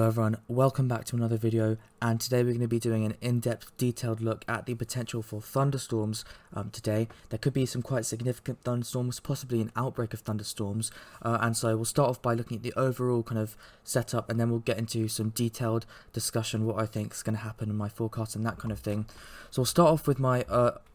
Hello everyone, welcome back to another video, and today we're going to be doing an in-depth detailed look at the potential for thunderstorms today. There could be some quite significant thunderstorms, possibly an outbreak of thunderstorms, and so we'll start off by looking at the overall kind of setup, and then we'll get into some detailed discussion what I think is going to happen in my forecast and that kind of thing. So we'll start off with my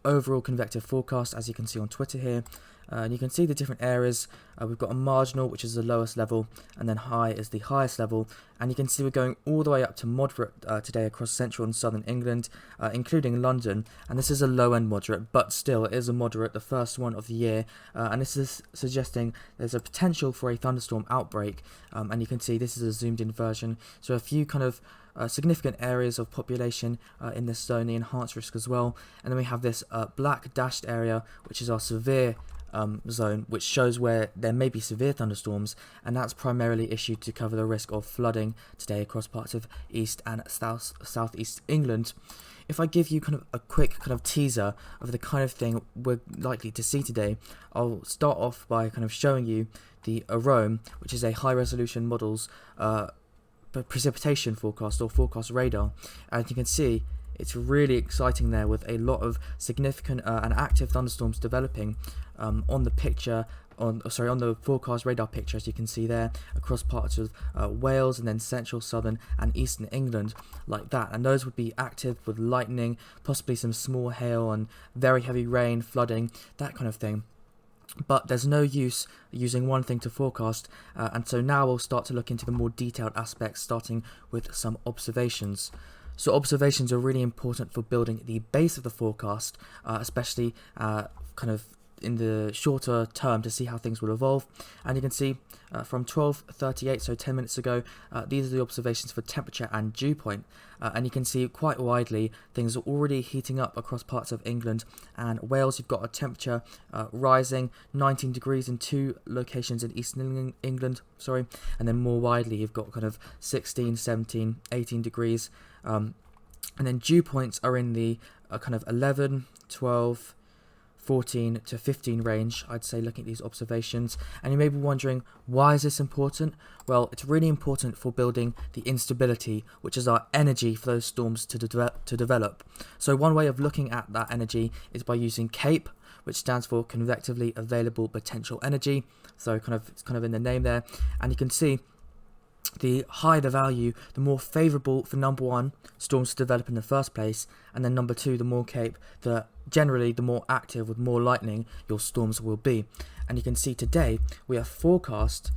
overall convective forecast, as you can see on Twitter here. And you can see the different areas. We've got a marginal, which is the lowest level, and then high is the highest level. And you can see we're going all the way up to moderate today across central and southern England, including London. And this is a low-end moderate, but still it is a moderate, the first one of the year. And this is suggesting there's a potential for a thunderstorm outbreak. And you can see this is a zoomed-in version. So a few kind of significant areas of population in this zone, the enhanced risk as well. And then we have this black dashed area, which is our severe zone, which shows where there may be severe thunderstorms, and that's primarily issued to cover the risk of flooding today across parts of east and southeast England. If I give you kind of a quick kind of teaser of the kind of thing we're likely to see today, I'll start off by kind of showing you the AROME, which is a high resolution models precipitation forecast or forecast radar, and you can see it's really exciting there with a lot of significant and active thunderstorms developing on the picture, on the forecast radar picture, as you can see there, across parts of Wales and then central, southern and eastern England like that. And those would be active with lightning, possibly some small hail and very heavy rain, flooding, that kind of thing. But there's no use using one thing to forecast, and so now we'll start to look into the more detailed aspects, starting with some observations. So observations are really important for building the base of the forecast, especially kind of in the shorter term, to see how things will evolve. And you can see from 12:38, so 10 minutes ago, these are the observations for temperature and dew point. And you can see quite widely things are already heating up across parts of England and Wales. You've got a temperature rising 19 degrees in two locations in eastern England, and then more widely you've got kind of 16, 17, 18 degrees. And then dew points are in the kind of 11, 12, 14 to 15 range, I'd say, looking at these observations. And you may be wondering, why is this important? Well, it's really important for building the instability, which is our energy for those storms to develop. So one way of looking at that energy is by using CAPE, which stands for convectively available potential energy. So it's kind of in the name there. And you can see the higher the value, the more favourable for number one, storms to develop in the first place, and then number two, the more CAPE, generally the more active with more lightning your storms will be. And you can see today we are forecast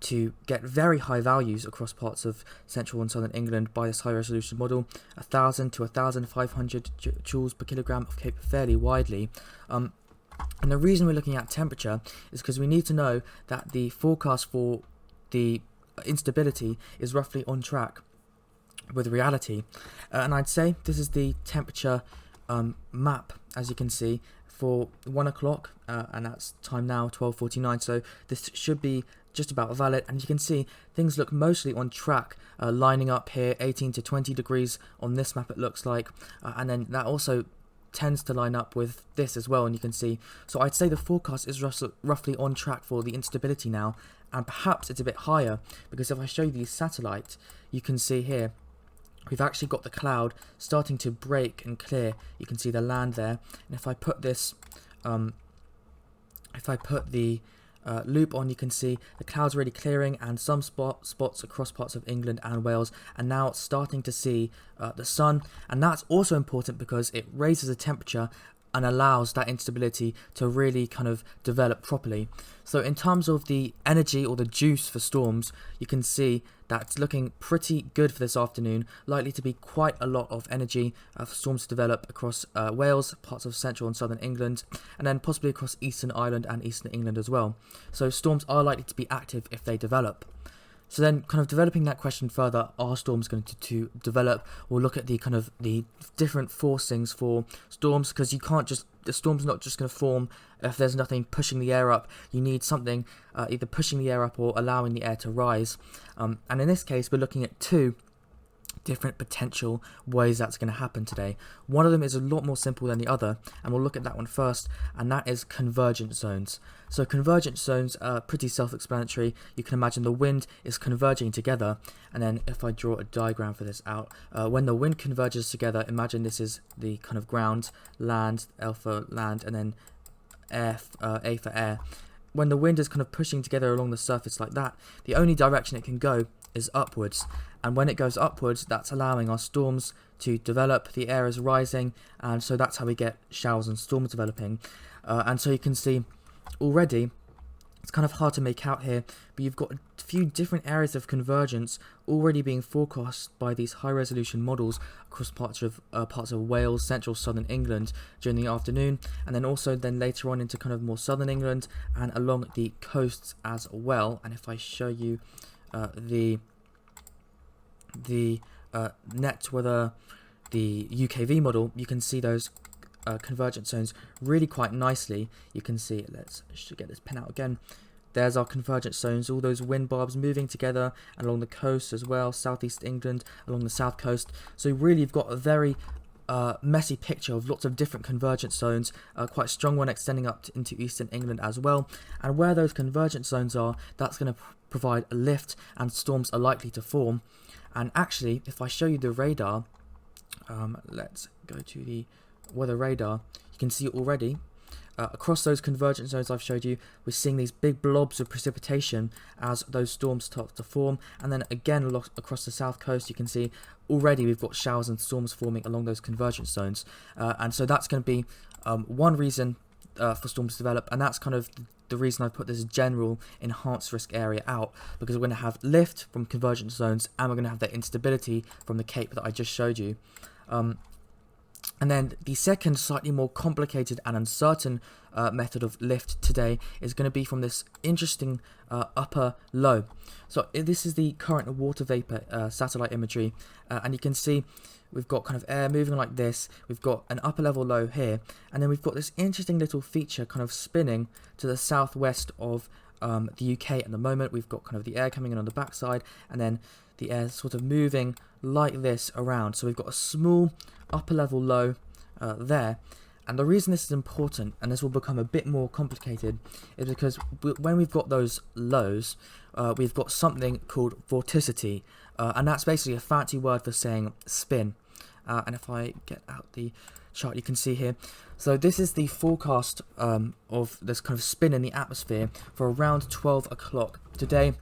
to get very high values across parts of central and southern England by this high resolution model, 1,000 to 1,500 joules per kilogram of CAPE fairly widely. And the reason we're looking at temperature is because we need to know that the forecast for the instability is roughly on track with reality, and I'd say this is the temperature map, as you can see, for 1 o'clock, and that's time now 12:49, so this should be just about valid. And you can see things look mostly on track, lining up here, 18 to 20 degrees on this map it looks like, and then that also tends to line up with this as well, and you can see, so I'd say the forecast is roughly on track for the instability now, and perhaps it's a bit higher, because if I show you the satellite, you can see here we've actually got the cloud starting to break and clear. You can see the land there, and if I put this the loop on, you can see the clouds already clearing, and some spots across parts of England and Wales, and now it's starting to see the sun. And that's also important because it raises the temperature and allows that instability to really kind of develop properly. So in terms of the energy or the juice for storms, you can see that's looking pretty good for this afternoon. Likely to be quite a lot of energy for storms to develop across Wales, parts of central and southern England, and then possibly across eastern Ireland and eastern England as well. So storms are likely to be active if they develop. So then, kind of developing that question further, are storms going to develop? We'll look at the kind of the different forcings for storms, because the storm's not just going to form if there's nothing pushing the air up. You need something either pushing the air up or allowing the air to rise. And in this case, we're looking at two different potential ways that's going to happen today. One of them is a lot more simple than the other, and we'll look at that one first, and that is convergent zones. So convergent zones are pretty self-explanatory. You can imagine the wind is converging together, and then if I draw a diagram for this out, when the wind converges together, imagine this is the kind of ground, land, L for land, and then air, A for air. When the wind is kind of pushing together along the surface like that, the only direction it can go is upwards, and when it goes upwards, that's allowing our storms to develop. The air is rising, and so that's how we get showers and storms developing. And so you can see already it's kind of hard to make out here, but you've got a few different areas of convergence already being forecast by these high resolution models across parts of Wales, central southern England during the afternoon, and then also then later on into kind of more southern England and along the coasts as well. And if I show you the net weather, the UKV model, you can see those convergent zones really quite nicely. You can see, should get this pen out again. There's our convergent zones, all those wind barbs moving together and along the coast as well, southeast England, along the south coast. So really you've got a very messy picture of lots of different convergent zones, quite a strong one extending up into eastern England as well. And where those convergent zones are, that's going to provide a lift, and storms are likely to form. And actually, if I show you the radar, let's go to the weather radar, you can see already across those convergent zones I've showed you, we're seeing these big blobs of precipitation as those storms start to form. And then again across the south coast, you can see already we've got showers and storms forming along those convergent zones, and so that's going to be one reason for storms to develop, and that's kind of the reason I put this general enhanced risk area out, because we're going to have lift from convergent zones and we're going to have that instability from the cape that I just showed you. And then the second slightly more complicated and uncertain method of lift today is going to be from this interesting upper low. So this is the current water vapor satellite imagery, and you can see we've got kind of air moving like this, we've got an upper level low here, and then we've got this interesting little feature kind of spinning to the southwest of the UK at the moment. We've got kind of the air coming in on the backside, and then the air sort of moving like this around. So we've got a small upper level low there, and the reason this is important, and this will become a bit more complicated, is because when we've got those lows, we've got something called vorticity, and that's basically a fancy word for saying spin. And if I get out the chart, you can see here, so this is the forecast of this kind of spin in the atmosphere for around 12 o'clock today.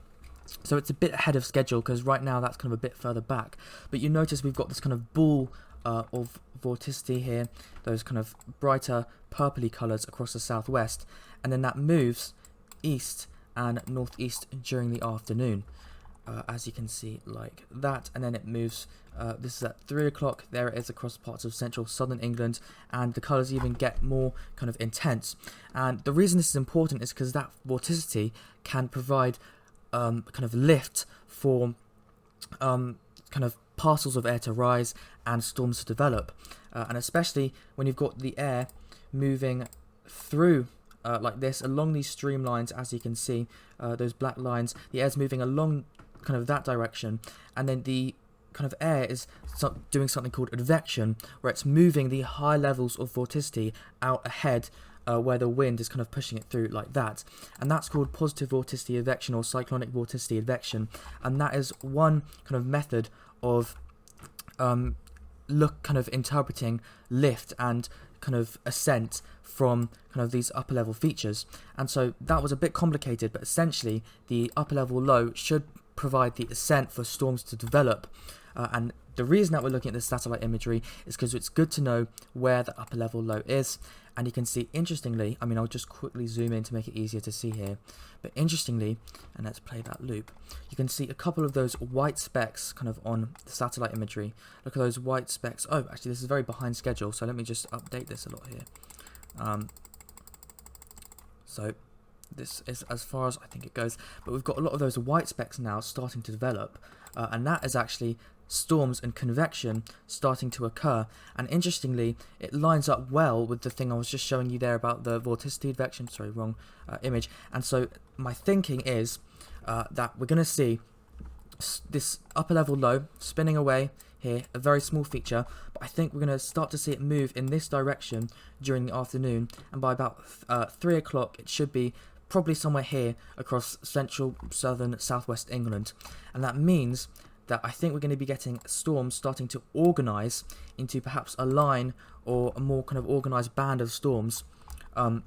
So it's a bit ahead of schedule, because right now that's kind of a bit further back, but you notice we've got this kind of ball of vorticity here, those kind of brighter purpley colours across the southwest, and then that moves east and northeast during the afternoon, as you can see like that, and then it moves, this is at 3 o'clock, there it is across parts of central southern England, and the colours even get more kind of intense. And the reason this is important is because that vorticity can provide kind of lift for kind of parcels of air to rise and storms to develop, and especially when you've got the air moving through like this along these streamlines, as you can see, those black lines, the air's moving along kind of that direction, and then the kind of air is doing something called advection, where it's moving the high levels of vorticity out ahead, where the wind is kind of pushing it through like that, and that's called positive vorticity advection or cyclonic vorticity advection. And that is one kind of method of kind of interpreting lift and kind of ascent from kind of these upper level features. And so that was a bit complicated, but essentially the upper level low should provide the ascent for storms to develop, and the reason that we're looking at this satellite imagery is because it's good to know where the upper level low is. And you can see, interestingly, I mean, I'll just quickly zoom in to make it easier to see here, but interestingly, and let's play that loop, you can see a couple of those white specks kind of on the satellite imagery. Look at those white specks. Oh, actually this is very behind schedule, so let me just update this a lot here. So this is as far as I think it goes, but we've got a lot of those white specks now starting to develop, and that is actually storms and convection starting to occur. And interestingly, it lines up well with the thing I was just showing you there about the vorticity advection. Sorry, wrong image. And so my thinking is that we're going to see this upper level low spinning away here, a very small feature, but I think we're going to start to see it move in this direction during the afternoon, and by about 3 o'clock it should be probably somewhere here across central, southern, southwest England. And that means that I think we're going to be getting storms starting to organise into perhaps a line or a more kind of organised band of storms, kind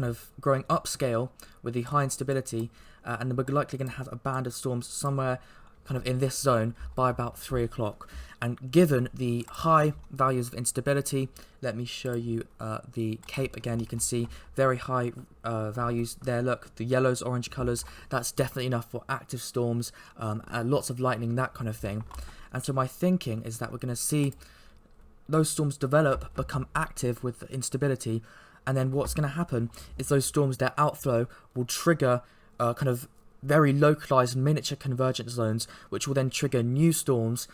of growing upscale with the high instability, and we're likely going to have a band of storms somewhere kind of in this zone by about 3 o'clock. And given the high values of instability, let me show you the Cape again. You can see very high values there. Look, the yellows, orange colours, that's definitely enough for active storms, lots of lightning, that kind of thing. And so my thinking is that we're going to see those storms develop, become active with instability, and then what's going to happen is those storms, their outflow will trigger kind of very localized miniature convergence zones, which will then trigger new storms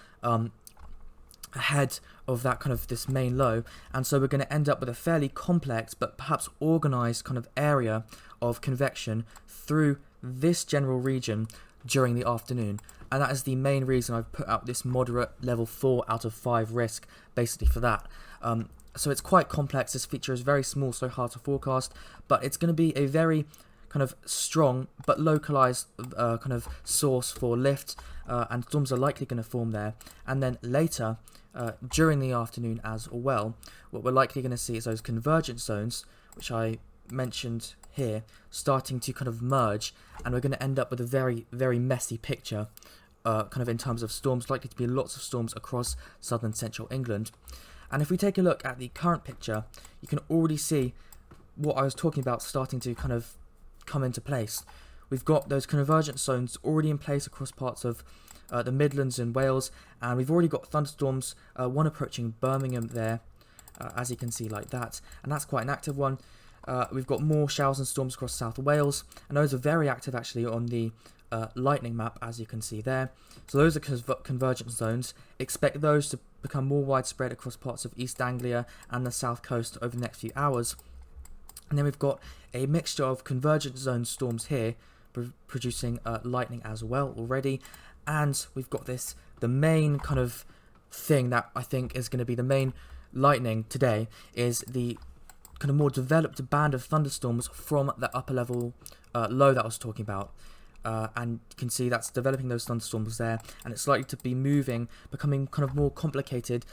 ahead of that kind of this main low. And so we're going to end up with a fairly complex but perhaps organized kind of area of convection through this general region during the afternoon. And that is the main reason I've put out this moderate level 4 out of 5 risk, basically for that. So it's quite complex. This feature is very small, so hard to forecast, but it's going to be a very kind of strong but localized kind of source for lift, and storms are likely going to form there. And then later during the afternoon as well, what we're likely going to see is those convergence zones, which I mentioned here, starting to kind of merge, and we're going to end up with a very, very messy picture kind of in terms of storms, likely to be lots of storms across southern central England. And if we take a look at the current picture, you can already see what I was talking about starting to kind of come into place. We've got those convergence zones already in place across parts of the Midlands and Wales, and we've already got thunderstorms, one approaching Birmingham there, as you can see, like that, and that's quite an active one. We've got more showers and storms across South Wales, and those are very active actually on the lightning map, as you can see there. So those are convergence zones. Expect those to become more widespread across parts of East Anglia and the south coast over the next few hours. And then we've got a mixture of convergence zone storms here, producing lightning as well already. And we've got the main kind of thing that I think is going to be the main lightning today, is the kind of more developed band of thunderstorms from the upper level low that I was talking about. And you can see that's developing those thunderstorms there, and it's likely to be moving, becoming kind of more complicated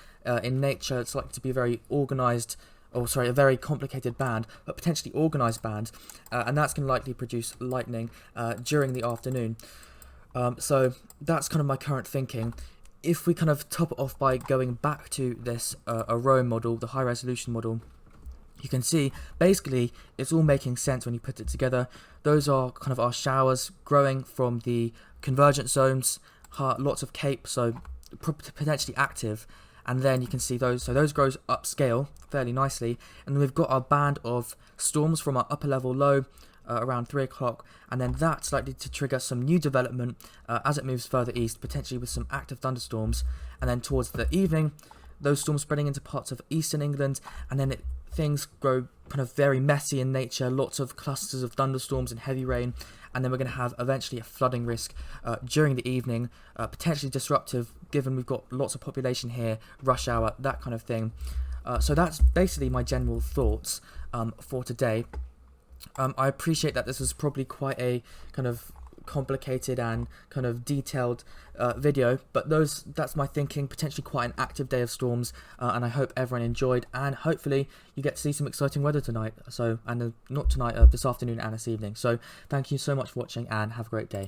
in nature. It's likely to be very organized, a very complicated band, but potentially organised band, and that's going to likely produce lightning during the afternoon. So that's kind of my current thinking. If we kind of top it off by going back to this Aurora model, the high resolution model, you can see basically it's all making sense when you put it together. Those are kind of our showers growing from the convergence zones, lots of Cape, so potentially active. And then you can see those grows upscale fairly nicely, and then we've got our band of storms from our upper level low around 3 o'clock, and then that's likely to trigger some new development as it moves further east, potentially with some active thunderstorms. And then towards the evening, those storms spreading into parts of eastern England, and then things grow kind of very messy in nature, lots of clusters of thunderstorms and heavy rain, and then we're going to have eventually a flooding risk during the evening, potentially disruptive given we've got lots of population here, rush hour, that kind of thing. So that's basically my general thoughts for today. I appreciate that this was probably quite a kind of complicated and kind of detailed video, but that's my thinking. Potentially quite an active day of storms, and I hope everyone enjoyed, and hopefully you get to see some exciting weather tonight, not tonight, this afternoon and this evening. So thank you so much for watching, and have a great day.